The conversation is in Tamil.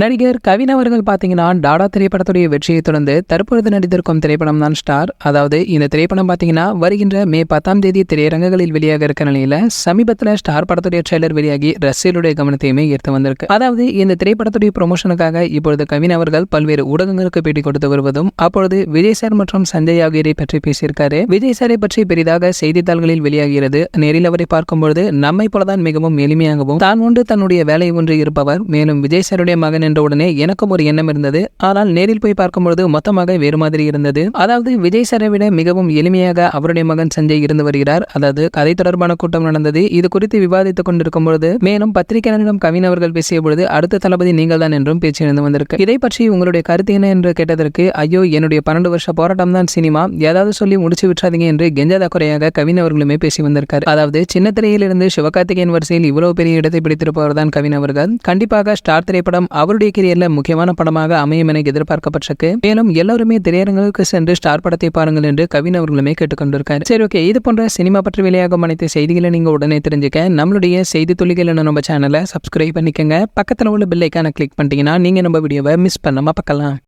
நடிகர் கவின் அவர்கள் பாத்தீங்கன்னா டாடா திரைப்படத்துடைய வெற்றியை தொடர்ந்து தற்பொழுது நடித்திருக்கும் திரைப்படம் தான் ஸ்டார். அதாவது இந்த திரைப்படம் பாத்தீங்கன்னா வருகின்ற மே 10ஆம் தேதி திரையரங்குகளில் வெளியாக இருக்க நிலையில சமீபத்தில் ஸ்டார் படத்துடைய ட்ரெய்லர் வெளியாகி ரசிகர்களுடைய கவனத்தையுமே ஈர்த்து வந்திருக்கு. அதாவது இந்த திரைப்படத்துடைய ப்ரொமோஷனுக்காக இப்பொழுது கவின் அவர்கள் பல்வேறு ஊடகங்களுக்கு பேட்டி கொடுத்து வருவதும் அப்பொழுது விஜய் சார் மற்றும் சஞ்சய் ஆகியோரை பற்றி பேசியிருக்காரு. விஜய் சாரை பற்றி பெரிதாக செய்தித்தாள்களில் வெளியாகிறது. நேரில் அவரை பார்க்கும்பொழுது நம்மை போலதான் மிகவும் எளிமையாகவும் தான் ஒன்று தன்னுடைய வேலை ஒன்று இருப்பவர். மேலும் விஜய் சாருடைய மகன் என்ற உடனே எனக்கும் ஒரு எண்ணம் இருந்தது. ஆனால் நேரில் போய் பார்க்கும்போது மொத்தமாக வேறு மாதிரி இருந்தது. அதாவது விஜய் சாரை விட மிகவும் எளிமையாக அவருடைய மகன் சஞ்சய் இருந்து வருகிறார். அதாவது கதை தொடர்பான கூட்டம் நடந்தது. இது குறித்து விவாதித்துக் கொண்டிருக்கும் பொழுது மேலும் பத்திரிகையாளரிடம் கவின் அவர்கள் பேசிய பொழுது அடுத்த தளபதி நீங்கள் தான் என்றும் பேச்சு இருந்து வந்திருக்கு. இதை பற்றி உங்களுடைய கருத்து என்ன என்று கேட்டதற்கு ஐயோ என்னுடைய 12 வருஷ போராட்டம் தான் சினிமா, ஏதாவது சொல்லி முடிச்சு விட்டுறாதீங்க என்று கெஞ்சாத குறையாக கவின் அவர்களுமே பேசி வந்திருக்காரு. அதாவது சின்ன திரையில் இருந்து சிவகார்த்திகேயன் வரிசையில் இவ்வளவு பெரிய இடத்தை பிடித்திருப்பவர் தான் கவின் அவர்கள். கண்டிப்பாக ஸ்டார் திரைப்படம் அவருடைய கேரியர்ல முக்கியமான படமாக அமையும் என எதிர்பார்க்கப்பட்டிருக்கு. மேலும் எல்லாருமே திரையரங்குகளுக்கு சென்று ஸ்டார் படத்தை பாருங்கள் என்று கவின் அவர்களுமே கேட்டுக்கொண்டிருக்காரு. சரி, ஓகே, இது போன்ற சினிமா பற்றி வெளியாகும் அனைத்து செய்திகளை நீங்க உடனே தெரிஞ்சுக்க நம்மளுடைய செய்தி துளிகள் நம்ம சேனலை சப்ஸ்கிரைப் பண்ணிக்கங்க. பக்கத்துல உள்ள பெல் ஐகானை கிளிக் பண்ணிட்டீங்கன்னா நீங்க நம்ம வீடியோவை மிஸ் பண்ணாம பார்க்கலாம்.